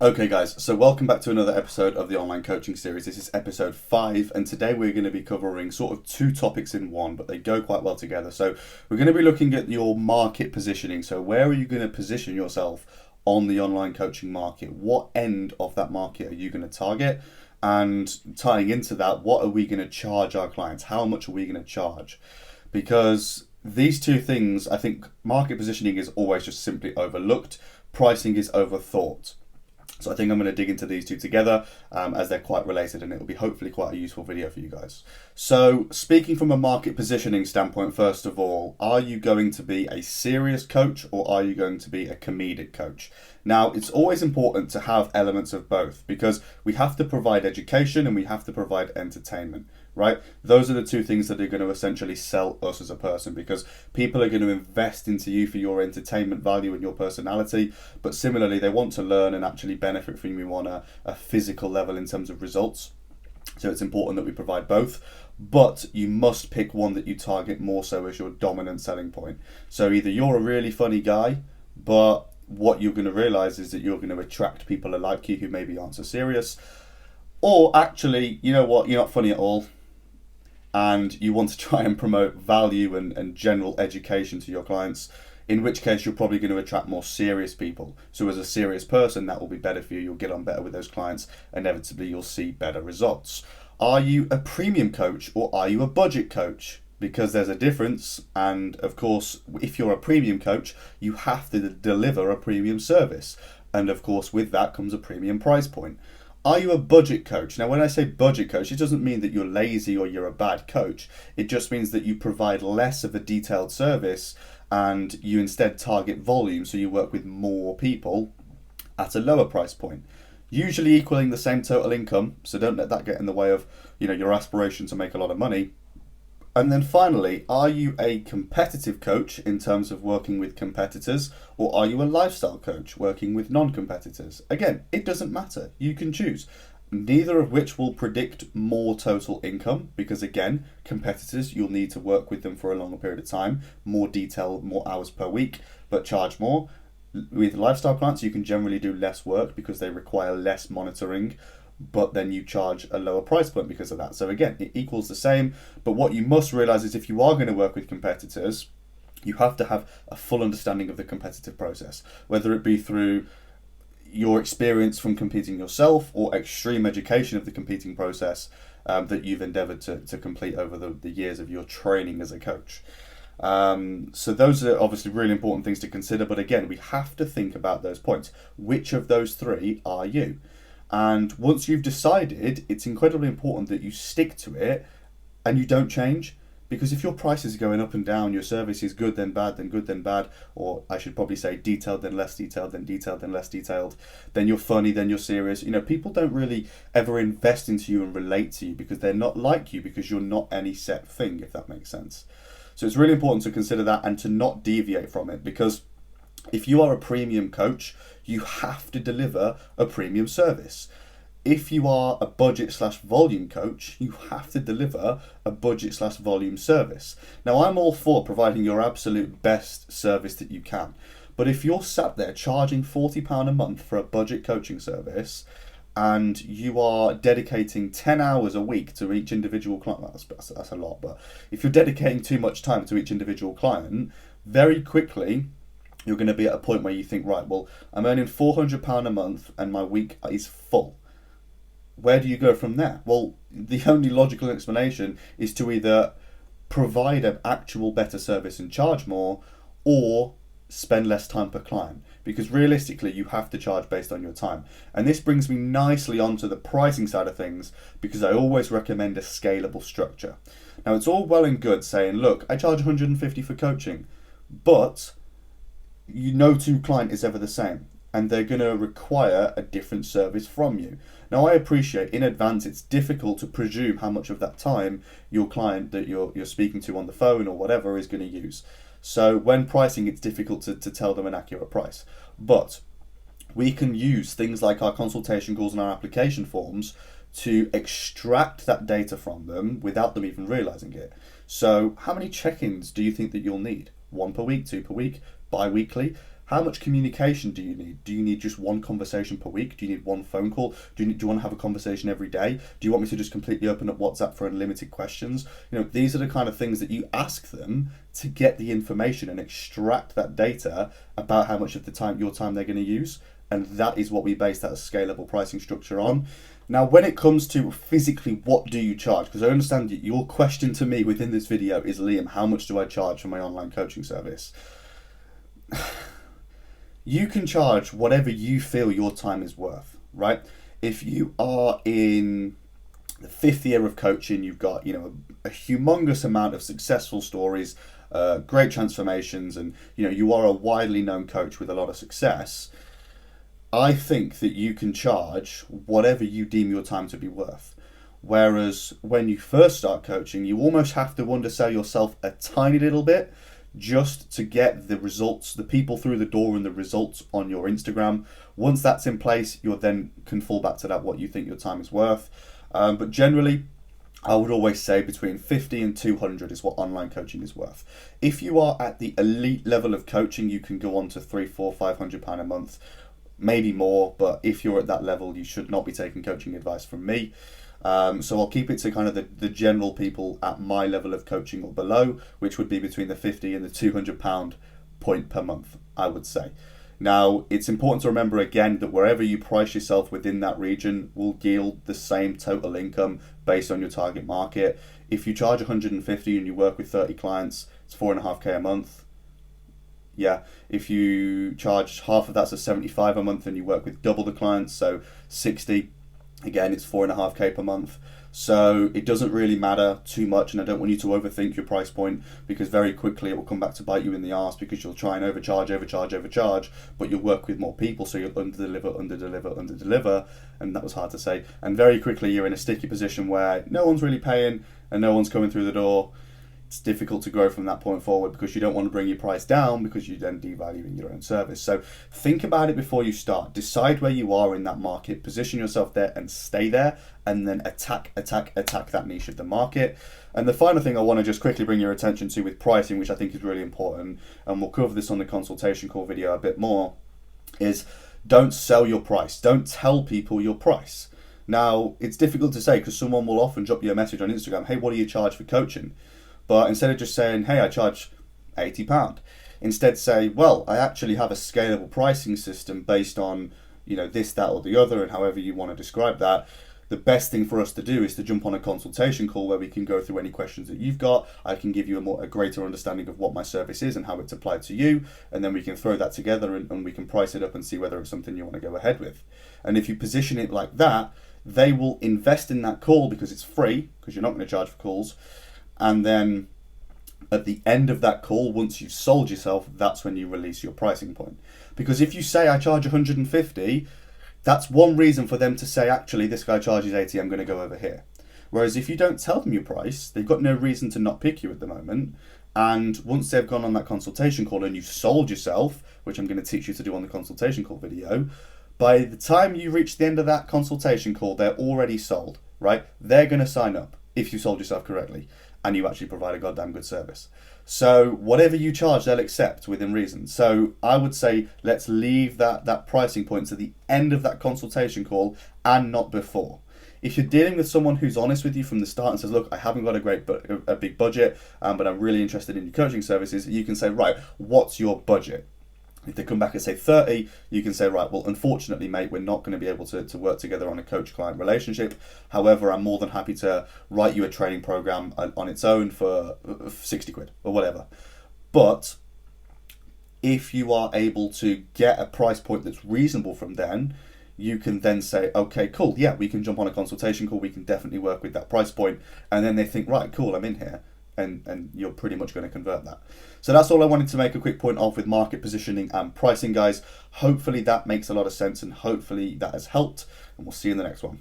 Okay, guys, so welcome back to another episode of the online coaching series. This is episode 5, and today we're going to be covering sort of two topics in one, but they go quite well together. So, we're going to be looking at your market positioning. So, where are you going to position yourself on the online coaching market? What end of that market are you going to target? And tying into that, what are we going to charge our clients? How much are we going to charge? Because these two things, I think market positioning is always just simply overlooked, pricing is overthought. So I think I'm going to dig into these two together as they're quite related, and it will be hopefully quite a useful video for you guys. So speaking from a market positioning standpoint, first of all, are you going to be a serious coach or are you going to be a comedic coach? Now, it's always important to have elements of both because we have to provide education and we have to provide entertainment, right? Those are the two things that are going to essentially sell us as a person, because people are going to invest into you for your entertainment value and your personality, but similarly they want to learn and actually benefit from you on a physical level in terms of results. So it's important that we provide both, but you must pick one that you target more so as your dominant selling point. So either you're a really funny guy, but what you're going to realize is that you're going to attract people like you who maybe aren't so serious, or actually, you know what, you're not funny at all, and you want to try and promote value and general education to your clients, in which case you're probably going to attract more serious people. So as a serious person, that will be better for you. You'll get on better with those clients. Inevitably, you'll see better results. Are you a premium coach or are you a budget coach? Because there's a difference. And of course, if you're a premium coach, you have to deliver a premium service. And of course, with that comes a premium price point. Are you a budget coach? Now, when I say budget coach, it doesn't mean that you're lazy or you're a bad coach. It just means that you provide less of a detailed service and you instead target volume, so you work with more people at a lower price point, usually equaling the same total income. So don't let that get in the way of, your aspiration to make a lot of money. And then finally, are you a competitive coach in terms of working with competitors, or are you a lifestyle coach working with non-competitors? Again, it doesn't matter. You can choose. Neither of which will predict more total income, because again, competitors, you'll need to work with them for a longer period of time, more detail, more hours per week, but charge more. With lifestyle clients, you can generally do less work because they require less monitoring, but then you charge a lower price point because of that. So again, it equals the same, but what you must realize is if you are going to work with competitors, you have to have a full understanding of the competitive process, whether it be through your experience from competing yourself or extreme education of the competing process that you've endeavored to complete over the years of your training as a coach. So those are obviously really important things to consider, but again, we have to think about those points. Which of those three are you? And once you've decided, it's incredibly important that you stick to it and you don't change. Because if your prices are going up and down, your service is good then bad, then good then bad, or I should probably say detailed then less detailed, then detailed then less detailed, then you're funny, then you're serious. People don't really ever invest into you and relate to you because they're not like you, because you're not any set thing, if that makes sense. So it's really important to consider that and to not deviate from it, because if you are a premium coach, you have to deliver a premium service. If you are a budget/volume coach, you have to deliver a budget/volume service. Now, I'm all for providing your absolute best service that you can. But if you're sat there charging £40 a month for a budget coaching service and you are dedicating 10 hours a week to each individual client, that's a lot, but if you're dedicating too much time to each individual client, very quickly you're going to be at a point where you think, right, well, I'm earning £400 a month and my week is full. Where do you go from there? Well, the only logical explanation is to either provide an actual better service and charge more, or spend less time per client, because realistically you have to charge based on your time. And this brings me nicely onto the pricing side of things, because I always recommend a scalable structure. Now, it's all well and good saying, look, I charge 150 for coaching, but no two client is ever the same, and they're going to require a different service from you. Now, I appreciate in advance it's difficult to presume how much of that time your client that you're speaking to on the phone or whatever is going to use. So when pricing, it's difficult to tell them an accurate price. But we can use things like our consultation calls and our application forms to extract that data from them without them even realizing it. So how many check-ins do you think that you'll need? 1 per week, 2 per week, bi-weekly? how much communication do you need? Do you need just one conversation per week? Do you need one phone call? Do you want to have a conversation every day? Do you want me to just completely open up WhatsApp for unlimited questions? These are the kind of things that you ask them to get the information and extract that data about how much of your time they're going to use. And that is what we base that scalable pricing structure on. Now, when it comes to physically, what do you charge? Because I understand your question to me within this video is, Liam, how much do I charge for my online coaching service? You can charge whatever you feel your time is worth, right? If you are in the 5th year of coaching, you've got, a humongous amount of successful stories, great transformations, and, you are a widely known coach with a lot of success. I think that you can charge whatever you deem your time to be worth. Whereas when you first start coaching, you almost have to undersell yourself a tiny little bit just to get the results, the people through the door and the results on your Instagram. Once that's in place, you then can fall back to that, what you think your time is worth. But generally, I would always say between 50 and 200 is what online coaching is worth. If you are at the elite level of coaching, you can go on to £300, £400, £500 a month, maybe more. But if you're at that level, you should not be taking coaching advice from me. So I'll keep it to kind of the general people at my level of coaching or below, which would be between the 50 and the £200 point per month, I would say. Now, it's important to remember again that wherever you price yourself within that region will yield the same total income based on your target market. If you charge 150 and you work with 30 clients, it's 4.5k a month. Yeah, if you charge half of that's a 75 a month and you work with double the clients, so 60, again, it's 4.5k per month. So it doesn't really matter too much, and I don't want you to overthink your price point, because very quickly it will come back to bite you in the arse, because you'll try and overcharge, but you'll work with more people, so you'll underdeliver, and that was hard to say. And very quickly you're in a sticky position where no one's really paying and no one's coming through the door. It's difficult to grow from that point forward, because you don't want to bring your price down, because you're then devaluing your own service. So think about it before you start. Decide where you are in that market, position yourself there and stay there, and then attack that niche of the market. And the final thing I want to just quickly bring your attention to with pricing, which I think is really important, and we'll cover this on the consultation call video a bit more, is don't sell your price. Don't tell people your price. Now, it's difficult to say, because someone will often drop you a message on Instagram, hey, what do you charge for coaching? But instead of just saying, hey, I charge £80, instead say, well, I actually have a scalable pricing system based on, this, that, or the other, and however you want to describe that. The best thing for us to do is to jump on a consultation call where we can go through any questions that you've got. I can give you a greater understanding of what my service is and how it's applied to you, and then we can throw that together and we can price it up and see whether it's something you want to go ahead with. And if you position it like that, they will invest in that call because it's free, because you're not going to charge for calls. And then at the end of that call, once you've sold yourself, that's when you release your pricing point. Because if you say I charge 150, that's one reason for them to say, actually, this guy charges 80, I'm going to go over here. Whereas if you don't tell them your price, they've got no reason to not pick you at the moment. And once they've gone on that consultation call and you've sold yourself, which I'm going to teach you to do on the consultation call video, by the time you reach the end of that consultation call, they're already sold, right? They're going to sign up if you sold yourself correctly and you actually provide a goddamn good service. So whatever you charge, they'll accept within reason. So I would say let's leave that pricing point to the end of that consultation call and not before. If you're dealing with someone who's honest with you from the start and says, look, I haven't got a big budget, but I'm really interested in your coaching services, you can say, right, what's your budget? If they come back and say 30, you can say, right, well, unfortunately, mate, we're not going to be able to work together on a coach-client relationship. However, I'm more than happy to write you a training program on its own for 60 quid or whatever. But if you are able to get a price point that's reasonable from then, you can then say, okay, cool, yeah, we can jump on a consultation call. We can definitely work with that price point. And then they think, right, cool, I'm in here. And you're pretty much going to convert that. So that's all I wanted to make a quick point of with market positioning and pricing, guys. Hopefully that makes a lot of sense, and hopefully that has helped, and we'll see you in the next one.